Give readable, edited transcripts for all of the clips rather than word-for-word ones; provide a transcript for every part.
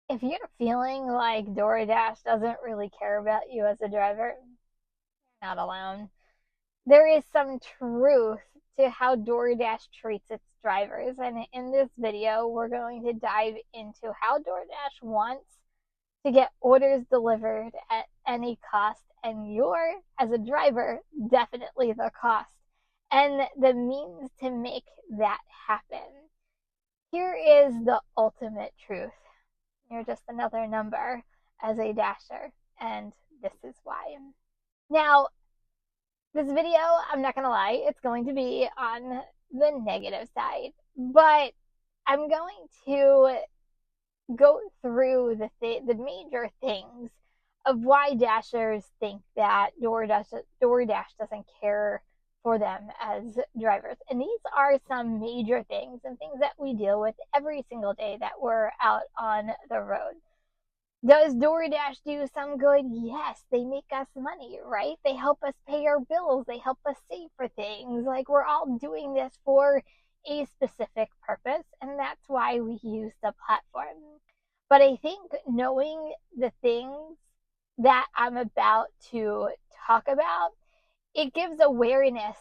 If you're feeling like DoorDash doesn't really care about you as a driver, you're not alone. There is some truth to how DoorDash treats its drivers, and in this video, we're going to dive into how DoorDash wants to get orders delivered at any cost, and you're, as a driver, definitely the cost, and the means to make that happen. Here is the ultimate truth. You're just another number as a dasher, and this is why. Now, this video, I'm not going to lie, it's going to be on the negative side, but I'm going to go through the major things of why dashers think that DoorDash doesn't care for them as drivers. And these are some major things and things that we deal with every single day that we're out on the road. Does DoorDash do some good? Yes, they make us money, right? They help us pay our bills. They help us save for things. Like, we're all doing this for a specific purpose, and that's why we use the platform. But I think knowing the things that I'm about to talk about, it gives awareness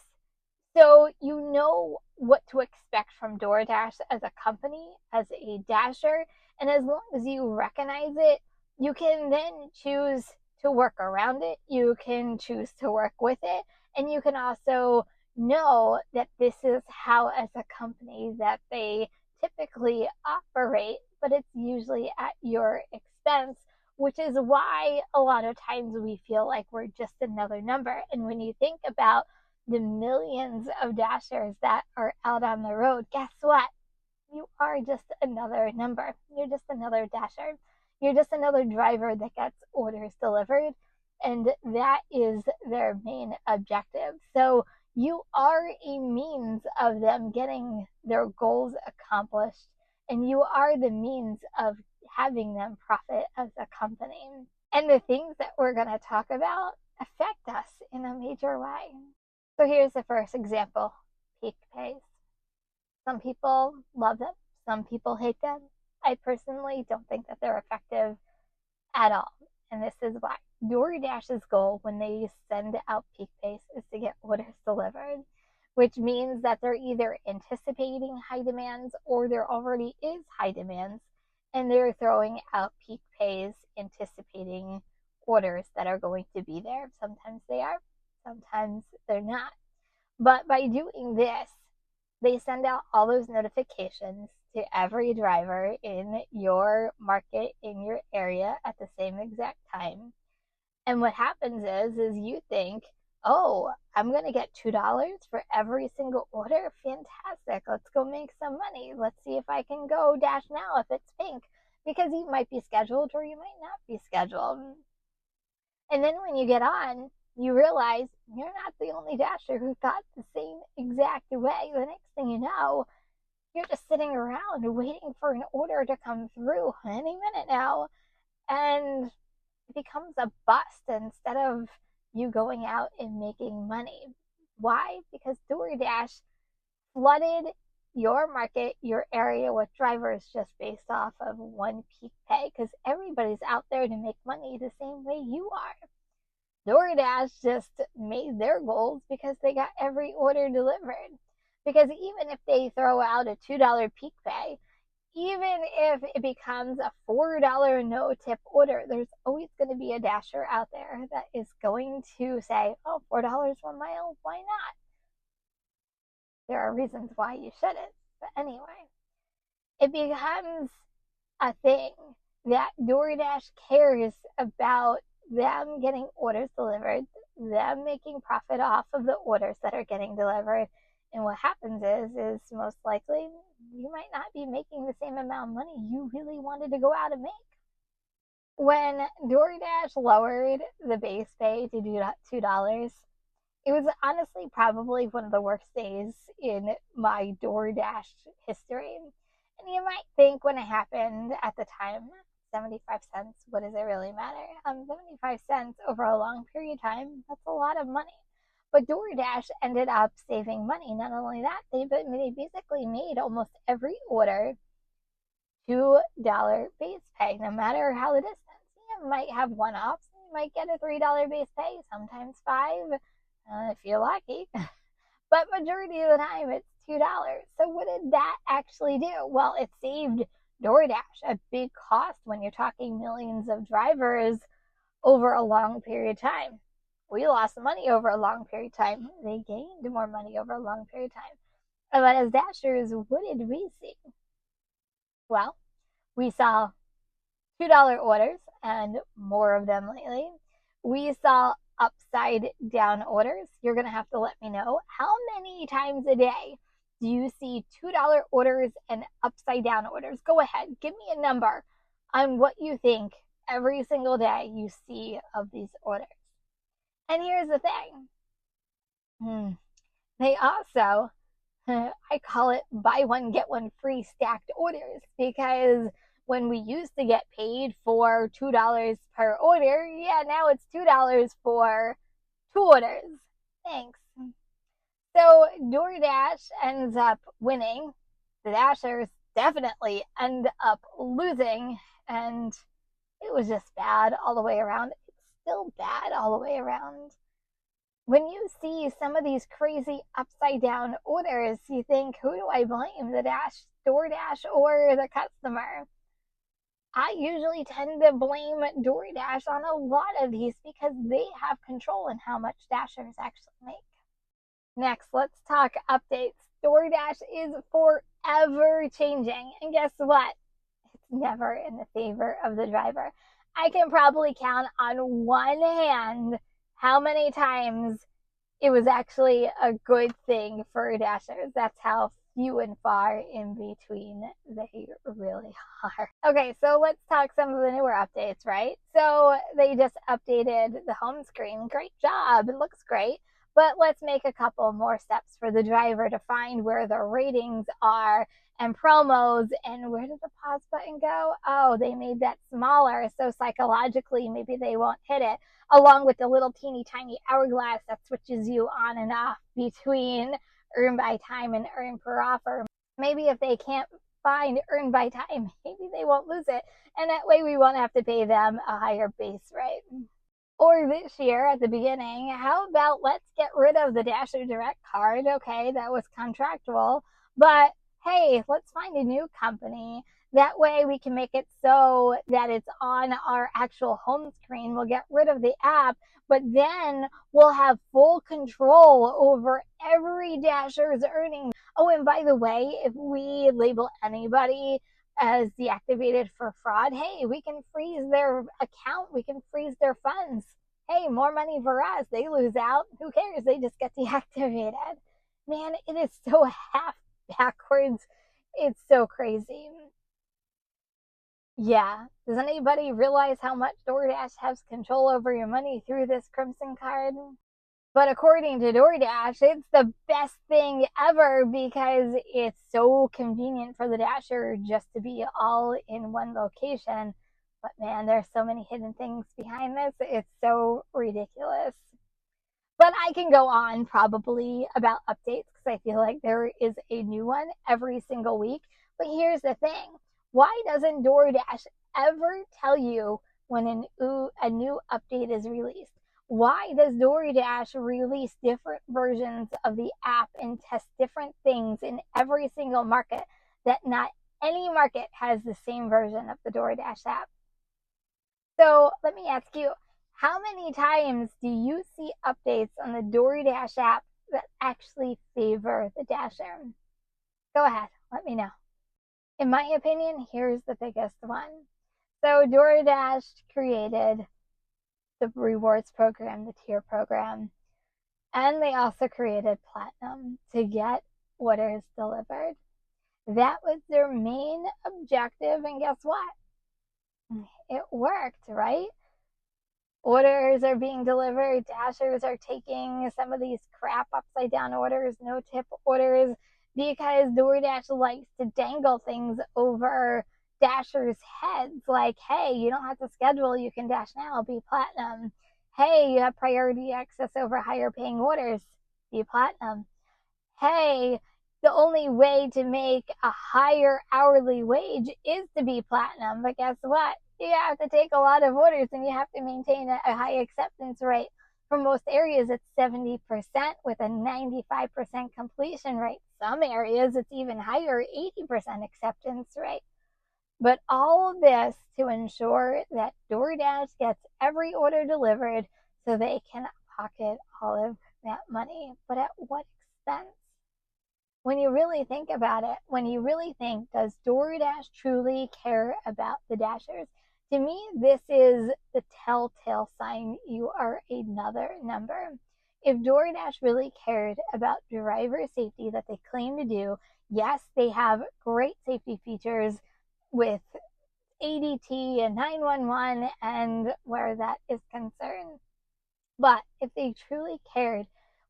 so you know what to expect from DoorDash as a company, as a dasher, and as long as you recognize it, you can then choose to work around it, you can choose to work with it, and you can also know that this is how, as a company, that they typically operate, but it's usually at your expense, which is why a lot of times we feel like we're just another number. And when you think about the millions of dashers that are out on the road, guess what? You are just another number. You're just another dasher. You're just another driver that gets orders delivered, and that is their main objective. So you are a means of them getting their goals accomplished, and you are the means of having them profit as a company. And the things that we're going to talk about affect us in a major way. So here's the first example: peak pays. Some people love them, some people hate them. I personally don't think that they're effective at all, and this is why. DoorDash's goal when they send out peak pays is to get orders delivered, which means that they're either anticipating high demands or there already is high demands, and they're throwing out peak pays anticipating orders that are going to be there. Sometimes they are, sometimes they're not. But by doing this, they send out all those notifications to every driver in your market, in your area, at the same exact time. And what happens is you think, oh, I'm going to get $2 for every single order. Fantastic. Let's go make some money. Let's see if I can go dash now if it's pink, because you might be scheduled or you might not be scheduled. And then when you get on, you realize you're not the only dasher who thought the same exact way. The next thing you know, you're just sitting around waiting for an order to come through any minute now, and it becomes a bust instead of you going out and making money. Why? Because DoorDash flooded your market, your area with drivers just based off of one peak pay, because everybody's out there to make money the same way you are. DoorDash just made their goals because they got every order delivered. Because even if they throw out a $2 peak pay, even if it becomes a $4 no tip order, there's always going to be a dasher out there that is going to say, oh, $4 1 mile, why not? There are reasons why you shouldn't. But anyway, it becomes a thing that DoorDash cares about them getting orders delivered, them making profit off of the orders that are getting delivered. And what happens is most likely you might not be making the same amount of money you really wanted to go out and make. When DoorDash lowered the base pay to $2, it was honestly probably one of the worst days in my DoorDash history. And you might think when it happened at the time, 75 cents, what does it really matter? 75 cents over a long period of time, that's a lot of money. But DoorDash ended up saving money. Not only that, they basically made almost every order $2 base pay, no matter how the distance. You might have one-offs. You might get a $3 base pay, sometimes 5 if you're lucky. But majority of the time, it's $2. So what did that actually do? Well, it saved DoorDash a big cost when you're talking millions of drivers over a long period of time. We lost money over a long period of time. They gained more money over a long period of time. But as Dashers, what did we see? Well, we saw $2 orders and more of them lately. We saw upside down orders. You're going to have to let me know how many times a day do you see $2 orders and upside down orders? Go ahead, give me a number on what you think every single day you see of these orders. And here's the thing. They also, I call it buy one, get one free stacked orders, because when we used to get paid for $2 per order, yeah, now it's $2 for 2 orders. Thanks. So DoorDash ends up winning. The Dashers definitely end up losing, and it was just bad all the way around. It's still bad all the way around. When you see some of these crazy upside down orders, you think, who do I blame? The DoorDash or the customer? I usually tend to blame DoorDash on a lot of these because they have control in how much Dashers actually make. Next, let's talk updates. DoorDash is forever changing. And guess what? It's never in the favor of the driver. I can probably count on one hand how many times it was actually a good thing for Dashers. That's how few and far in between they really are. Okay, so let's talk some of the newer updates, right? So they just updated the home screen. Great job. It looks great. But let's make a couple more steps for the driver to find where the ratings are and promos. And where did the pause button go? Oh, they made that smaller. So psychologically, maybe they won't hit it, along with the little teeny tiny hourglass that switches you on and off between earn by time and earn per offer. Maybe if they can't find earn by time, maybe they won't lose it. And that way we won't have to pay them a higher base rate. Or this year at the beginning, how about let's get rid of the Dasher Direct card? Okay, that was contractual. But hey, let's find a new company. That way we can make it so that it's on our actual home screen. We'll get rid of the app, but then we'll have full control over every Dasher's earnings. Oh, and by the way, if we label anybody as deactivated for fraud, hey, we can freeze their account. We can freeze their funds. Hey, more money for us. They lose out. Who cares? They just get deactivated. Man, it is so half backwards. It's so crazy. Yeah. Does anybody realize how much DoorDash has control over your money through this Crimson card? But according to DoorDash, it's the best thing ever because it's so convenient for the Dasher just to be all in one location. But man, there's so many hidden things behind this. It's so ridiculous. But I can go on probably about updates because I feel like there is a new one every single week. But here's the thing. Why doesn't DoorDash ever tell you when a new update is released? Why does DoorDash release different versions of the app and test different things in every single market that not any market has the same version of the DoorDash app? So let me ask you, how many times do you see updates on the DoorDash app that actually favor the Dasher? Go ahead, let me know. In my opinion, here's the biggest one. So DoorDash created the rewards program, the tier program, and they also created Platinum to get orders delivered. That was their main objective, and guess what? It worked, right? Orders are being delivered. Dashers are taking some of these crap upside down orders, no tip orders, because DoorDash likes to dangle things over Dashers' heads. Like, hey, you don't have to schedule. You can Dash now. Be Platinum. Hey, you have priority access over higher paying orders. Be Platinum. Hey, the only way to make a higher hourly wage is to be platinum. But guess what? You have to take a lot of orders and you have to maintain a high acceptance rate. For most areas, it's 70% with a 95% completion rate. Some areas, it's even higher, 80% acceptance rate. But all of this to ensure that DoorDash gets every order delivered so they can pocket all of that money. But at what expense? When you really think about it, when you really think, does DoorDash truly care about the Dashers? To me, this is the telltale sign you are another number. If DoorDash really cared about driver safety that they claim to do, yes, they have great safety features with ADT and 911 and where that is concerned. But if they truly cared,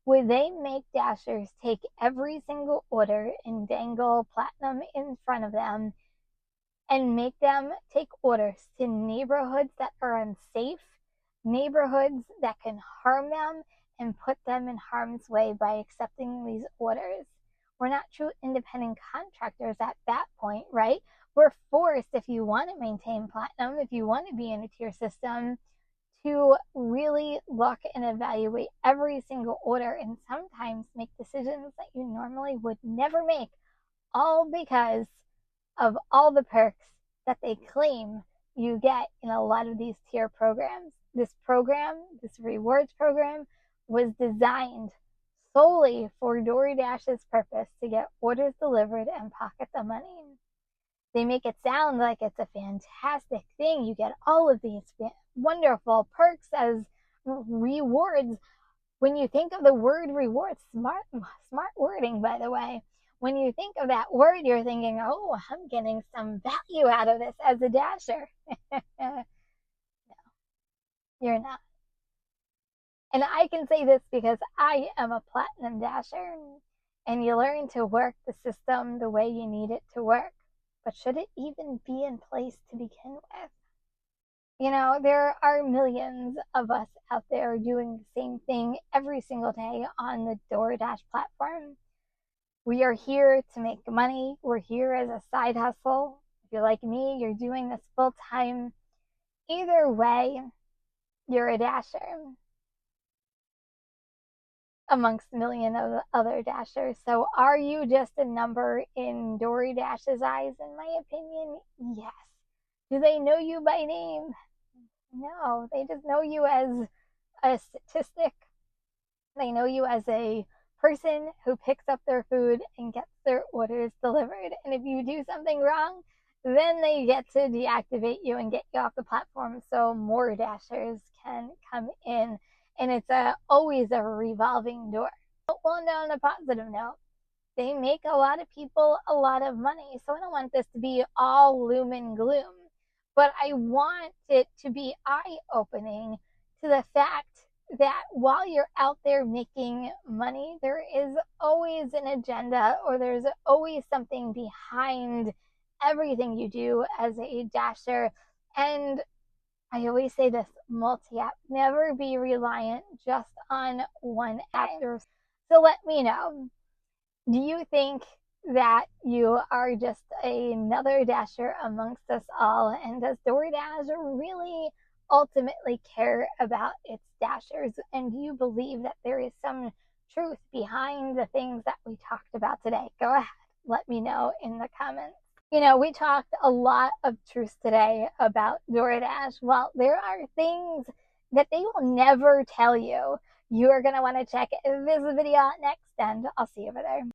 would they make Dashers take every single order and dangle platinum in front of them and make them take orders to neighborhoods that are unsafe, neighborhoods that can harm them and put them in harm's way by accepting these orders? We're not true independent contractors at that point, right? We're forced, if you want to maintain platinum, if you want to be in a tier system, to really look and evaluate every single order and sometimes make decisions that you normally would never make, all because of all the perks that they claim you get in a lot of these tier programs. This rewards program, was designed solely for DoorDash's purpose to get orders delivered and pocket the money. They make it sound like it's a fantastic thing. You get all of these wonderful perks as rewards. When you think of the word reward, smart wording, by the way. When you think of that word, you're thinking, oh, I'm getting some value out of this as a Dasher. No, you're not. And I can say this because I am a platinum Dasher, and you learn to work the system the way you need it to work. But should it even be in place to begin with? You know, there are millions of us out there doing the same thing every single day on the DoorDash platform. We are here to make money. We're here as a side hustle. If you're like me, you're doing this full time. Either way, you're a Dasher amongst a million of other Dashers. So are you just a number in DoorDash's eyes? In my opinion, yes. Do they know you by name? No, they just know you as a statistic. They know you as a person who picks up their food and gets their orders delivered. And if you do something wrong, then they get to deactivate you and get you off the platform so more Dashers can come in. And it's always a revolving door. Well, on a positive note, they make a lot of people a lot of money. So I don't want this to be all gloom and gloom. But I want it to be eye-opening to the fact that while you're out there making money, there is always an agenda or there's always something behind everything you do as a Dasher. And I always say this, multi-app, never be reliant just on one app. So let me know, do you think that you are just another Dasher amongst us all? And does DoorDash really ultimately care about its Dashers? And do you believe that there is some truth behind the things that we talked about today? Go ahead, let me know in the comments. You know, we talked a lot of truth today about DoorDash. Well, there are things that they will never tell you. You are going to want to check this video out next, and I'll see you over there.